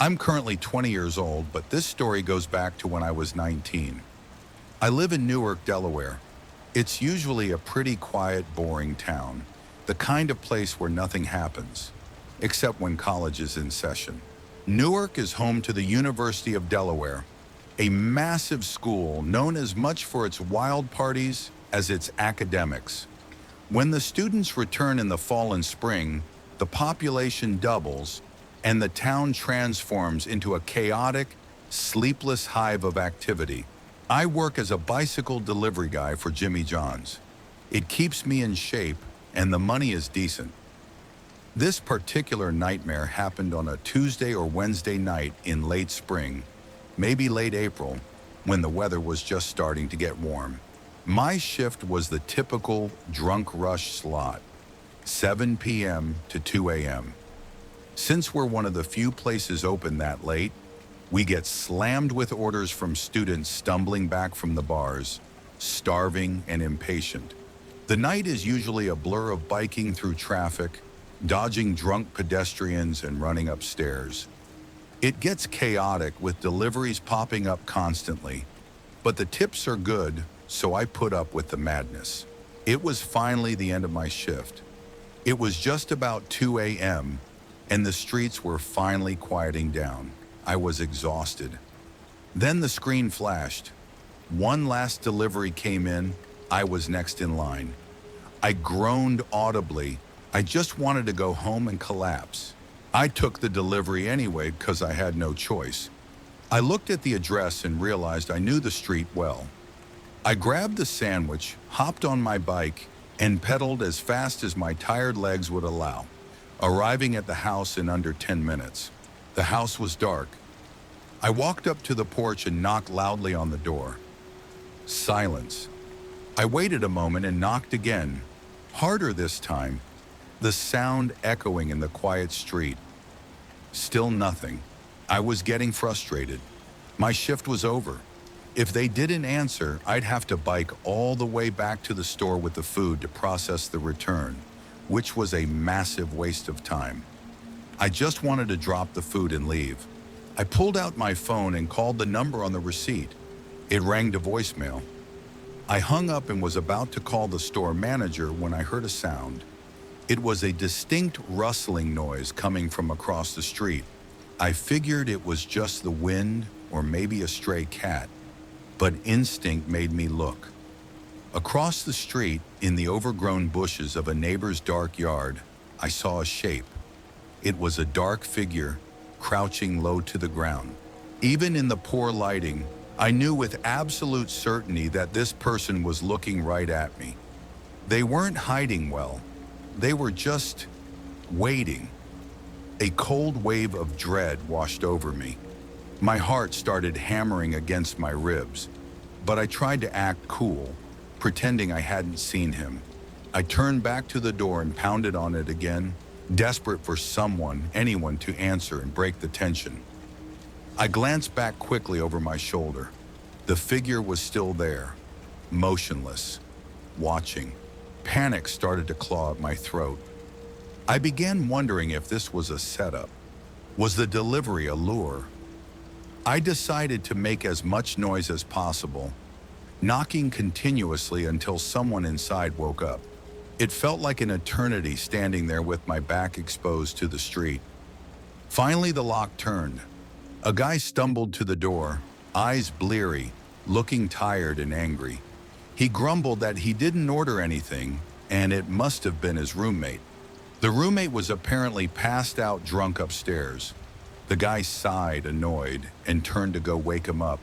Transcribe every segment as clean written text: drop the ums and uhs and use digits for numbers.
I'm currently 20 years old, but this story goes back to when I was 19. I live in Newark, Delaware. It's usually a pretty quiet, boring town, the kind of place where nothing happens, except when college is in session. Newark is home to the University of Delaware, a massive school known as much for its wild parties as its academics. When the students return in the fall and spring, the population doubles and the town transforms into a chaotic, sleepless hive of activity. I work as a bicycle delivery guy for Jimmy John's. It keeps me in shape and the money is decent. This particular nightmare happened on a Tuesday or Wednesday night in late spring, maybe late April, when the weather was just starting to get warm. My shift was the typical drunk rush slot, 7 p.m. to 2 a.m. Since we're one of the few places open that late, we get slammed with orders from students stumbling back from the bars, starving and impatient. The night is usually a blur of biking through traffic, dodging drunk pedestrians and running upstairs. It gets chaotic with deliveries popping up constantly, but the tips are good, so I put up with the madness. It was finally the end of my shift. It was just about 2 a.m., and the streets were finally quieting down. I was exhausted. Then the screen flashed. One last delivery came in. I was next in line. I groaned audibly. I just wanted to go home and collapse. I took the delivery anyway because I had no choice. I looked at the address and realized I knew the street well. I grabbed the sandwich, hopped on my bike, and pedaled as fast as my tired legs would allow, arriving at the house in under 10 minutes. The house was dark. I walked up to the porch and knocked loudly on the door. Silence. I waited a moment and knocked again, harder this time, the sound echoing in the quiet street. Still nothing. I was getting frustrated. My shift was over. If they didn't answer, I'd have to bike all the way back to the store with the food to process the return, which was a massive waste of time. I just wanted to drop the food and leave. I pulled out my phone and called the number on the receipt. It rang to voicemail. I hung up and was about to call the store manager when I heard a sound. It was a distinct rustling noise coming from across the street. I figured it was just the wind or maybe a stray cat, but instinct made me look. Across the street, in the overgrown bushes of a neighbor's dark yard, I saw a shape. It was a dark figure, crouching low to the ground. Even in the poor lighting, I knew with absolute certainty that this person was looking right at me. They weren't hiding well. They were just waiting. A cold wave of dread washed over me. My heart started hammering against my ribs, but I tried to act cool, pretending I hadn't seen him. I turned back to the door and pounded on it again, desperate for anyone to answer and break the tension. I glanced back quickly over my shoulder. The figure was still there, motionless, watching. Panic started to claw at my throat. I began wondering if this was a setup. Was the delivery a lure? I decided to make as much noise as possible, knocking continuously until someone inside woke up. It felt like an eternity standing there with my back exposed to the street. Finally, the lock turned. A guy stumbled to the door, eyes bleary, looking tired and angry. He grumbled that he didn't order anything, and it must have been his roommate. The roommate was apparently passed out drunk upstairs. The guy sighed, annoyed, and turned to go wake him up,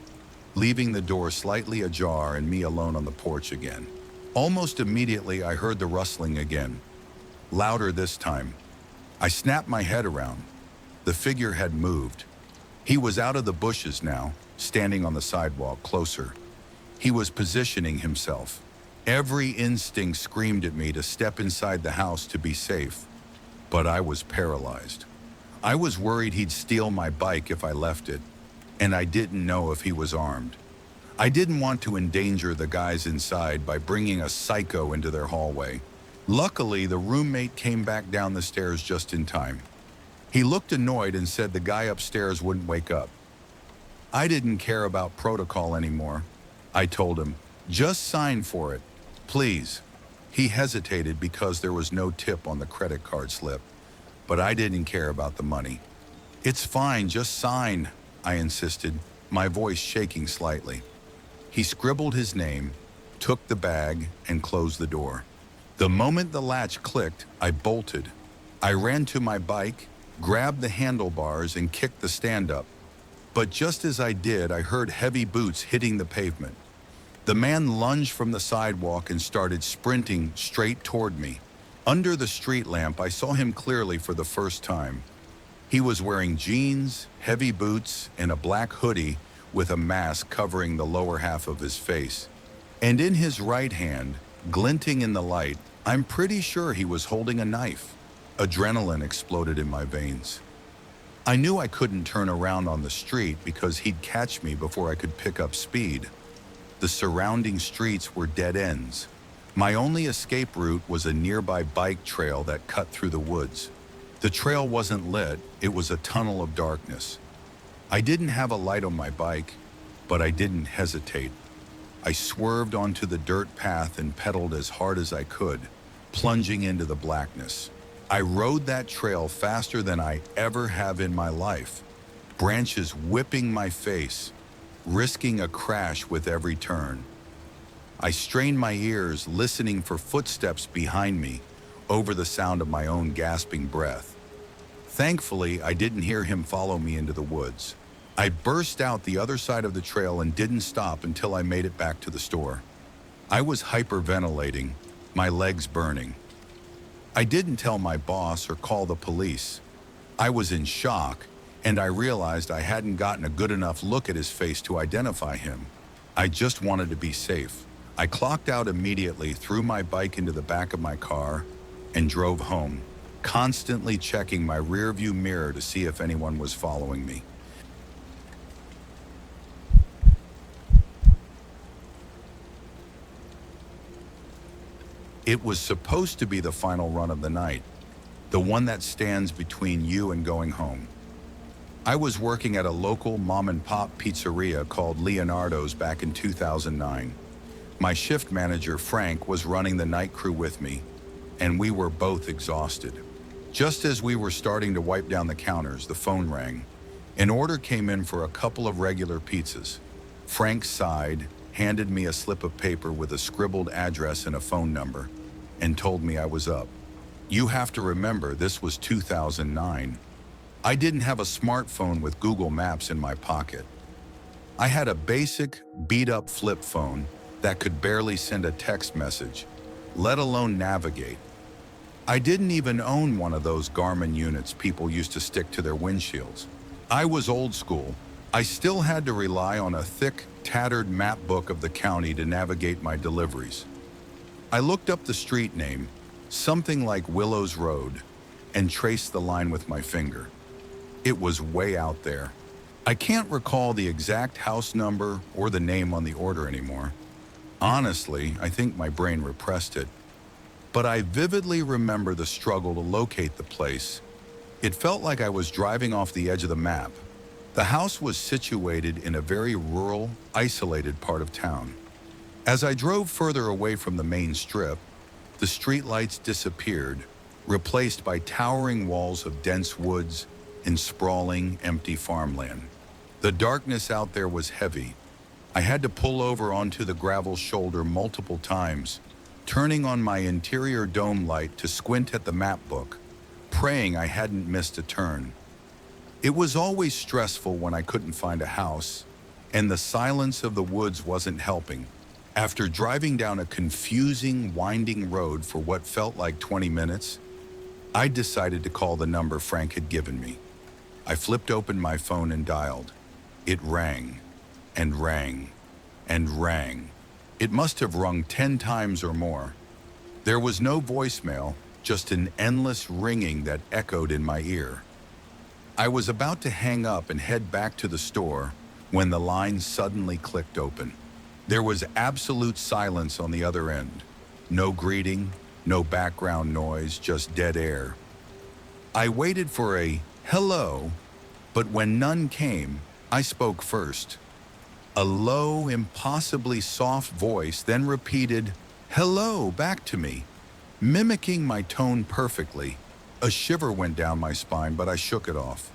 leaving the door slightly ajar and me alone on the porch again. Almost immediately, I heard the rustling again, louder this time. I snapped my head around. The figure had moved. He was out of the bushes now, standing on the sidewalk closer. He was positioning himself. Every instinct screamed at me to step inside the house to be safe, but I was paralyzed. I was worried he'd steal my bike if I left it, and I didn't know if he was armed. I didn't want to endanger the guys inside by bringing a psycho into their hallway. Luckily, the roommate came back down the stairs just in time. He looked annoyed and said the guy upstairs wouldn't wake up. I didn't care about protocol anymore. I told him, just sign for it, please. He hesitated because there was no tip on the credit card slip, but I didn't care about the money. It's fine, just sign, I insisted, my voice shaking slightly. He scribbled his name, took the bag, and closed the door. The moment the latch clicked, I bolted. I ran to my bike, grabbed the handlebars, and kicked the stand up. But just as I did, I heard heavy boots hitting the pavement. The man lunged from the sidewalk and started sprinting straight toward me. Under the street lamp, I saw him clearly for the first time. He was wearing jeans, heavy boots, and a black hoodie with a mask covering the lower half of his face. And in his right hand, glinting in the light, I'm pretty sure he was holding a knife. Adrenaline exploded in my veins. I knew I couldn't turn around on the street because he'd catch me before I could pick up speed. The surrounding streets were dead ends. My only escape route was a nearby bike trail that cut through the woods. The trail wasn't lit, it was a tunnel of darkness. I didn't have a light on my bike, but I didn't hesitate. I swerved onto the dirt path and pedaled as hard as I could, plunging into the blackness. I rode that trail faster than I ever have in my life, branches whipping my face, risking a crash with every turn. I strained my ears, listening for footsteps behind me, over the sound of my own gasping breath. Thankfully, I didn't hear him follow me into the woods. I burst out the other side of the trail and didn't stop until I made it back to the store. I was hyperventilating, my legs burning. I didn't tell my boss or call the police. I was in shock, and I realized I hadn't gotten a good enough look at his face to identify him. I just wanted to be safe. I clocked out immediately, threw my bike into the back of my car, and drove home, constantly checking my rearview mirror to see if anyone was following me. It was supposed to be the final run of the night, the one that stands between you and going home. I was working at a local mom-and-pop pizzeria called Leonardo's back in 2009. My shift manager, Frank, was running the night crew with me, and we were both exhausted. Just as we were starting to wipe down the counters, the phone rang. An order came in for a couple of regular pizzas. Frank sighed, handed me a slip of paper with a scribbled address and a phone number, and told me I was up. You have to remember, this was 2009. I didn't have a smartphone with Google Maps in my pocket. I had a basic, beat-up flip phone that could barely send a text message, let alone navigate. I didn't even own one of those Garmin units people used to stick to their windshields. I was old school. I still had to rely on a thick, tattered map book of the county to navigate my deliveries. I looked up the street name, something like Willows Road, and traced the line with my finger. It was way out there. I can't recall the exact house number or the name on the order anymore. Honestly, I think my brain repressed it. But I vividly remember the struggle to locate the place. It felt like I was driving off the edge of the map. The house was situated in a very rural, isolated part of town. As I drove further away from the main strip, the streetlights disappeared, replaced by towering walls of dense woods and sprawling, empty farmland. The darkness out there was heavy. I had to pull over onto the gravel shoulder multiple times, turning on my interior dome light to squint at the map book, praying I hadn't missed a turn. It was always stressful when I couldn't find a house, and the silence of the woods wasn't helping. After driving down a confusing, winding road for what felt like 20 minutes, I decided to call the number Frank had given me. I flipped open my phone and dialed. It rang, and rang, and rang. It must have rung 10 times or more. There was no voicemail, just an endless ringing that echoed in my ear. I was about to hang up and head back to the store when the line suddenly clicked open. There was absolute silence on the other end. No greeting, no background noise, just dead air. I waited for a "Hello," but when none came, I spoke first. A low, impossibly soft voice then repeated, "Hello," back to me, mimicking my tone perfectly. A shiver went down my spine, but I shook it off.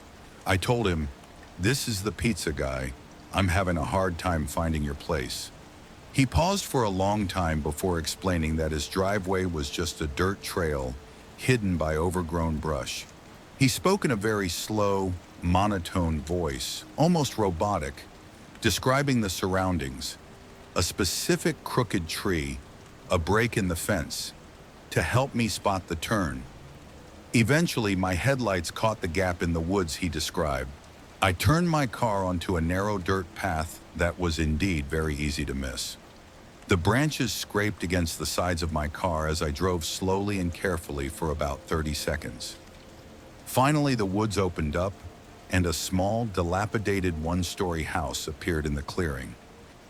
I told him, "This is the pizza guy. I'm having a hard time finding your place." He paused for a long time before explaining that his driveway was just a dirt trail hidden by overgrown brush. He spoke in a very slow, monotone voice, almost robotic, describing the surroundings, a specific crooked tree, a break in the fence, to help me spot the turn. Eventually, my headlights caught the gap in the woods he described. I turned my car onto a narrow dirt path that was indeed very easy to miss. The branches scraped against the sides of my car as I drove slowly and carefully for about 30 seconds. Finally, the woods opened up, and a small, dilapidated one-story house appeared in the clearing.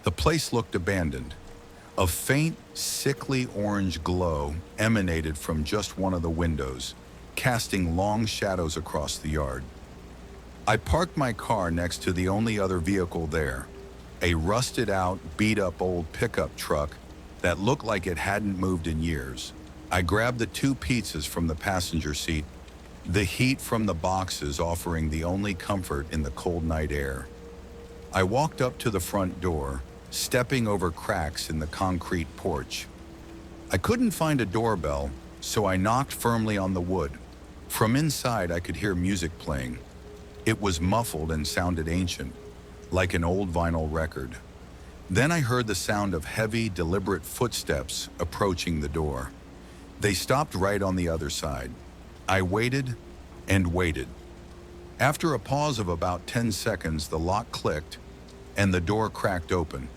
The place looked abandoned. A faint, sickly orange glow emanated from just one of the windows, casting long shadows across the yard. I parked my car next to the only other vehicle there, a rusted-out, beat-up old pickup truck that looked like it hadn't moved in years. I grabbed the 2 pizzas from the passenger seat, the heat from the boxes offering the only comfort in the cold night air. I walked up to the front door, stepping over cracks in the concrete porch. I couldn't find a doorbell, so I knocked firmly on the wood. From inside, I could hear music playing. It was muffled and sounded ancient, like an old vinyl record. Then I heard the sound of heavy, deliberate footsteps approaching the door. They stopped right on the other side. I waited and waited. After a pause of about 10 seconds, the lock clicked and the door cracked open,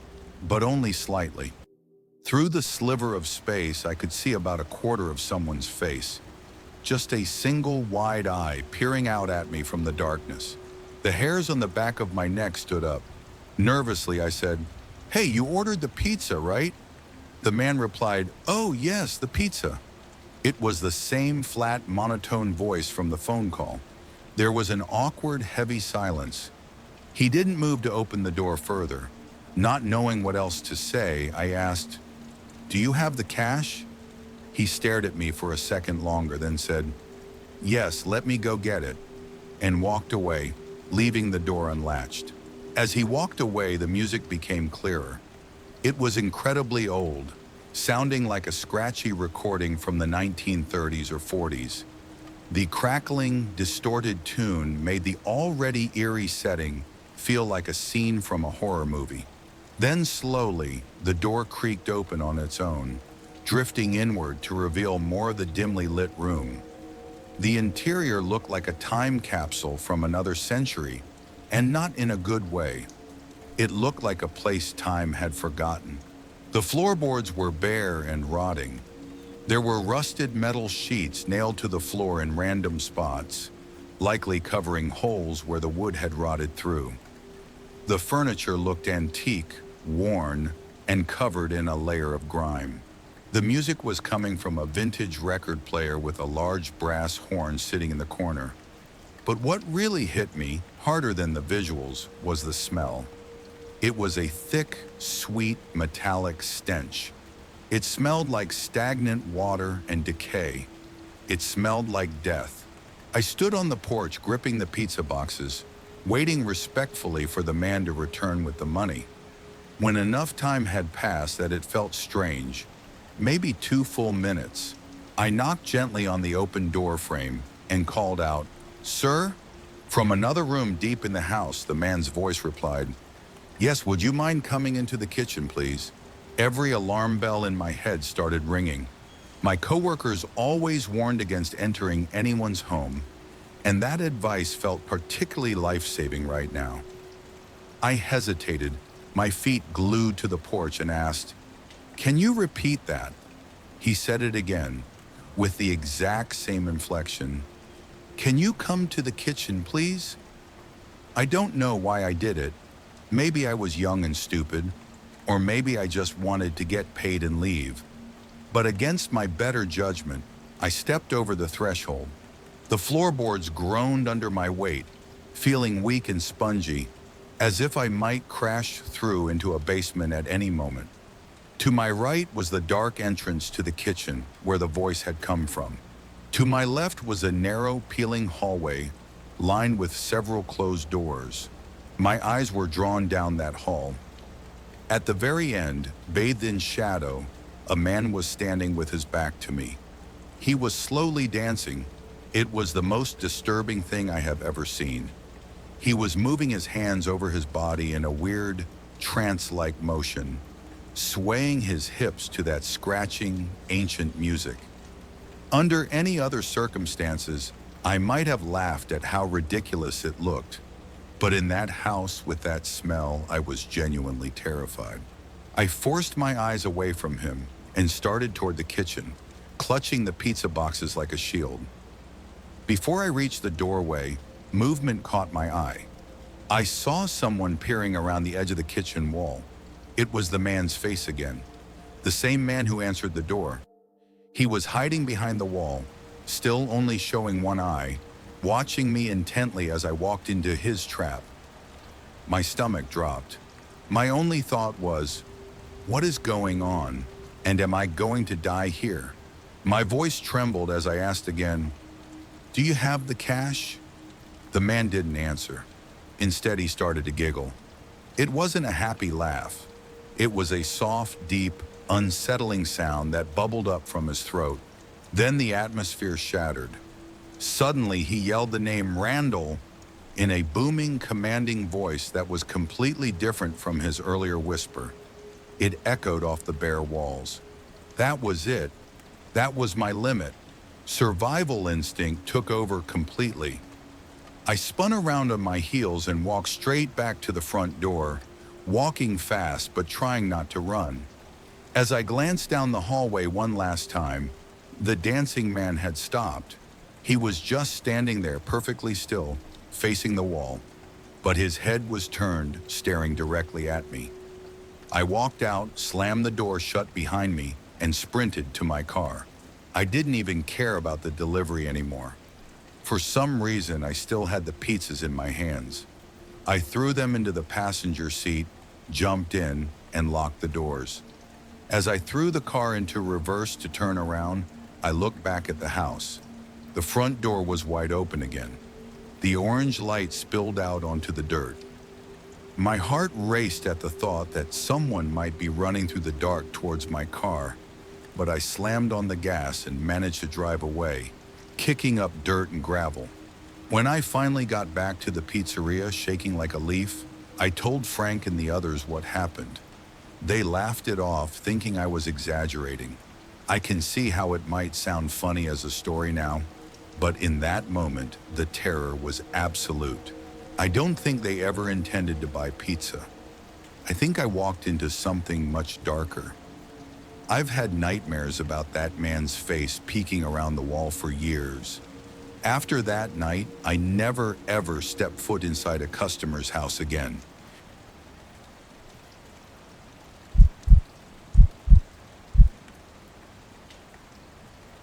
but only slightly. Through the sliver of space, I could see about a quarter of someone's face. Just a single wide eye peering out at me from the darkness. The hairs on the back of my neck stood up. Nervously, I said, "Hey, you ordered the pizza, right?" The man replied, "Oh, yes, the pizza." It was the same flat, monotone voice from the phone call. There was an awkward, heavy silence. He didn't move to open the door further. Not knowing what else to say, I asked, "Do you have the cash?" He stared at me for a second longer, then said, "Yes, let me go get it," and walked away, leaving the door unlatched. As he walked away, the music became clearer. It was incredibly old, sounding like a scratchy recording from the 1930s or 40s. The crackling, distorted tune made the already eerie setting feel like a scene from a horror movie. Then slowly, the door creaked open on its own, drifting inward to reveal more of the dimly lit room. The interior looked like a time capsule from another century, and not in a good way. It looked like a place time had forgotten. The floorboards were bare and rotting. There were rusted metal sheets nailed to the floor in random spots, likely covering holes where the wood had rotted through. The furniture looked antique, worn, and covered in a layer of grime. The music was coming from a vintage record player with a large brass horn sitting in the corner. But what really hit me, harder than the visuals, was the smell. It was a thick, sweet, metallic stench. It smelled like stagnant water and decay. It smelled like death. I stood on the porch gripping the pizza boxes, waiting respectfully for the man to return with the money. When enough time had passed that it felt strange, maybe 2 full minutes, I knocked gently on the open door frame and called out, "Sir?" From another room deep in the house, the man's voice replied, "Yes, would you mind coming into the kitchen, please?" Every alarm bell in my head started ringing. My coworkers always warned against entering anyone's home, and that advice felt particularly life-saving right now. I hesitated, my feet glued to the porch, and asked, "Can you repeat that?" He said it again, with the exact same inflection. "Can you come to the kitchen, please?" I don't know why I did it. Maybe I was young and stupid, or maybe I just wanted to get paid and leave. But against my better judgment, I stepped over the threshold. The floorboards groaned under my weight, feeling weak and spongy, as if I might crash through into a basement at any moment. To my right was the dark entrance to the kitchen where the voice had come from. To my left was a narrow, peeling hallway lined with several closed doors. My eyes were drawn down that hall. At the very end, bathed in shadow, a man was standing with his back to me. He was slowly dancing. It was the most disturbing thing I have ever seen. He was moving his hands over his body in a weird, trance-like motion, swaying his hips to that scratching, ancient music. Under any other circumstances, I might have laughed at how ridiculous it looked, but in that house with that smell, I was genuinely terrified. I forced my eyes away from him and started toward the kitchen, clutching the pizza boxes like a shield. Before I reached the doorway, movement caught my eye. I saw someone peering around the edge of the kitchen wall. It was the man's face again, the same man who answered the door. He was hiding behind the wall, still only showing one eye, watching me intently as I walked into his trap. My stomach dropped. My only thought was, what is going on, and am I going to die here? My voice trembled as I asked again, "Do you have the cash?" The man didn't answer. Instead, he started to giggle. It wasn't a happy laugh. It was a soft, deep, unsettling sound that bubbled up from his throat. Then the atmosphere shattered. Suddenly, he yelled the name Randall in a booming, commanding voice that was completely different from his earlier whisper. It echoed off the bare walls. That was it. That was my limit. Survival instinct took over completely. I spun around on my heels and walked straight back to the front door, walking fast but trying not to run. As I glanced down the hallway one last time, the dancing man had stopped. He was just standing there perfectly still, facing the wall, but his head was turned, staring directly at me. I walked out, slammed the door shut behind me, and sprinted to my car. I didn't even care about the delivery anymore. For some reason, I still had the pizzas in my hands. I threw them into the passenger seat, jumped in, and locked the doors. As I threw the car into reverse to turn around, I looked back at the house. The front door was wide open again. The orange light spilled out onto the dirt. My heart raced at the thought that someone might be running through the dark towards my car, but I slammed on the gas and managed to drive away, kicking up dirt and gravel. When I finally got back to the pizzeria shaking like a leaf, I told Frank and the others what happened. They laughed it off, thinking I was exaggerating. I can see how it might sound funny as a story now, but in that moment, the terror was absolute. I don't think they ever intended to buy pizza. I think I walked into something much darker. I've had nightmares about that man's face peeking around the wall for years. After that night, I never ever stepped foot inside a customer's house again.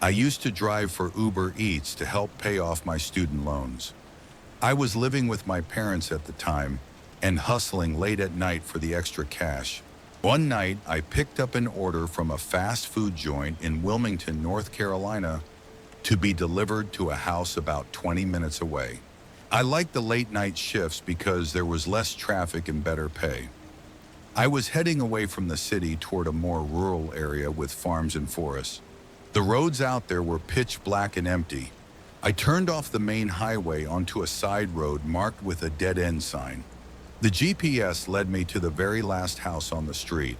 I used to drive for Uber Eats to help pay off my student loans. I was living with my parents at the time and hustling late at night for the extra cash. One night, I picked up an order from a fast food joint in Wilmington, North Carolina, to be delivered to a house about 20 minutes away. I liked the late night shifts because there was less traffic and better pay. I was heading away from the city toward a more rural area with farms and forests. The roads out there were pitch black and empty. I turned off the main highway onto a side road marked with a dead-end sign. The GPS led me to the very last house on the street.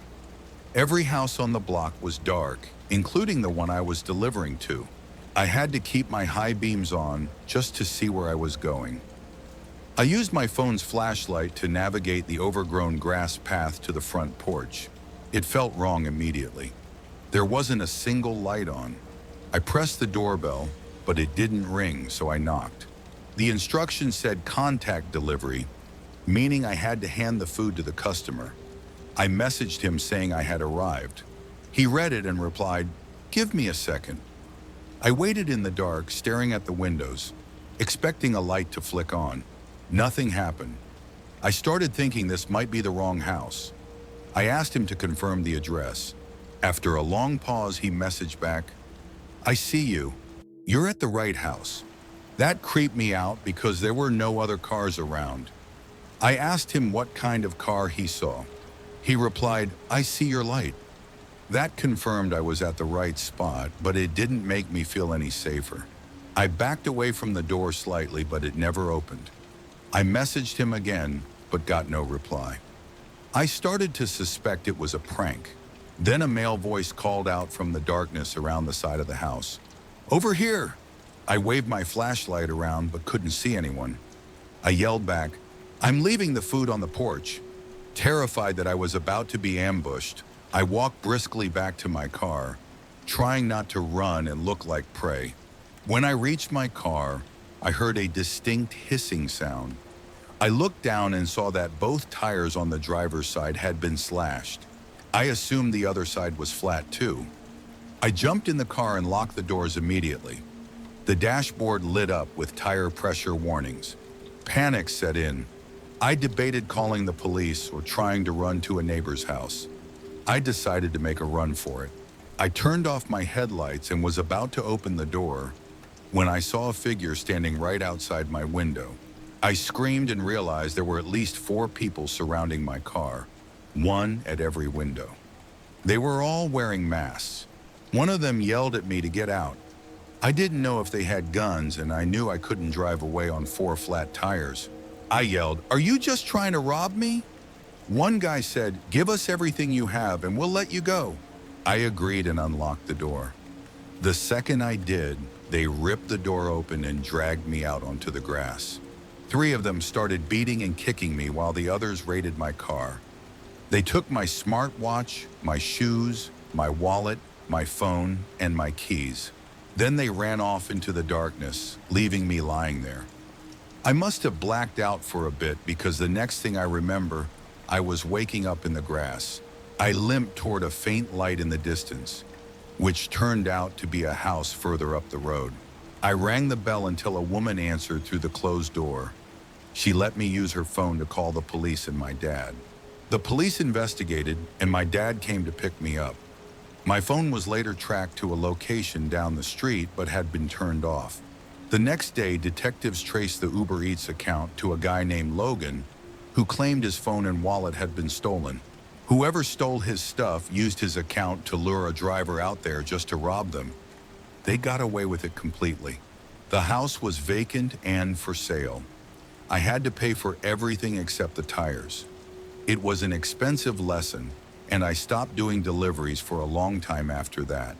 Every house on the block was dark, including the one I was delivering to. I had to keep my high beams on just to see where I was going. I used my phone's flashlight to navigate the overgrown grass path to the front porch. It felt wrong immediately. There wasn't a single light on. I pressed the doorbell, but it didn't ring, so I knocked. The instructions said contact delivery, meaning I had to hand the food to the customer. I messaged him saying I had arrived. He read it and replied, "Give me a second." I waited in the dark, staring at the windows, expecting a light to flick on. Nothing happened. I started thinking this might be the wrong house. I asked him to confirm the address. After a long pause, he messaged back, "I see you. You're at the right house." That creeped me out because there were no other cars around. I asked him what kind of car he saw. He replied, "I see your light." That confirmed I was at the right spot, but it didn't make me feel any safer. I backed away from the door slightly, but it never opened. I messaged him again, but got no reply. I started to suspect it was a prank. Then a male voice called out from the darkness around the side of the house, "Over here!" I waved my flashlight around but couldn't see anyone. I yelled back, "I'm leaving the food on the porch." Terrified that I was about to be ambushed, I walked briskly back to my car, trying not to run and look like prey. When I reached my car, I heard a distinct hissing sound. I looked down and saw that both tires on the driver's side had been slashed. I assumed the other side was flat too. I jumped in the car and locked the doors immediately. The dashboard lit up with tire pressure warnings. Panic set in. I debated calling the police or trying to run to a neighbor's house. I decided to make a run for it. I turned off my headlights and was about to open the door when I saw a figure standing right outside my window. I screamed and realized there were at least 4 people surrounding my car, one at every window. They were all wearing masks. One of them yelled at me to get out. I didn't know if they had guns, and I knew I couldn't drive away on 4 flat tires. I yelled, "Are you just trying to rob me?" One guy said, "Give us everything you have and we'll let you go." I agreed and unlocked the door. The second I did, they ripped the door open and dragged me out onto the grass. 3 of them started beating and kicking me while the others raided my car. They took my smartwatch, my shoes, my wallet, my phone, and my keys. Then they ran off into the darkness, leaving me lying there. I must have blacked out for a bit because the next thing I remember, I was waking up in the grass. I limped toward a faint light in the distance, which turned out to be a house further up the road. I rang the bell until a woman answered through the closed door. She let me use her phone to call the police and my dad. The police investigated, and my dad came to pick me up. My phone was later tracked to a location down the street but had been turned off. The next day, detectives traced the Uber Eats account to a guy named Logan, who claimed his phone and wallet had been stolen. Whoever stole his stuff used his account to lure a driver out there just to rob them. They got away with it completely. The house was vacant and for sale. I had to pay for everything except the tires. It was an expensive lesson, and I stopped doing deliveries for a long time after that.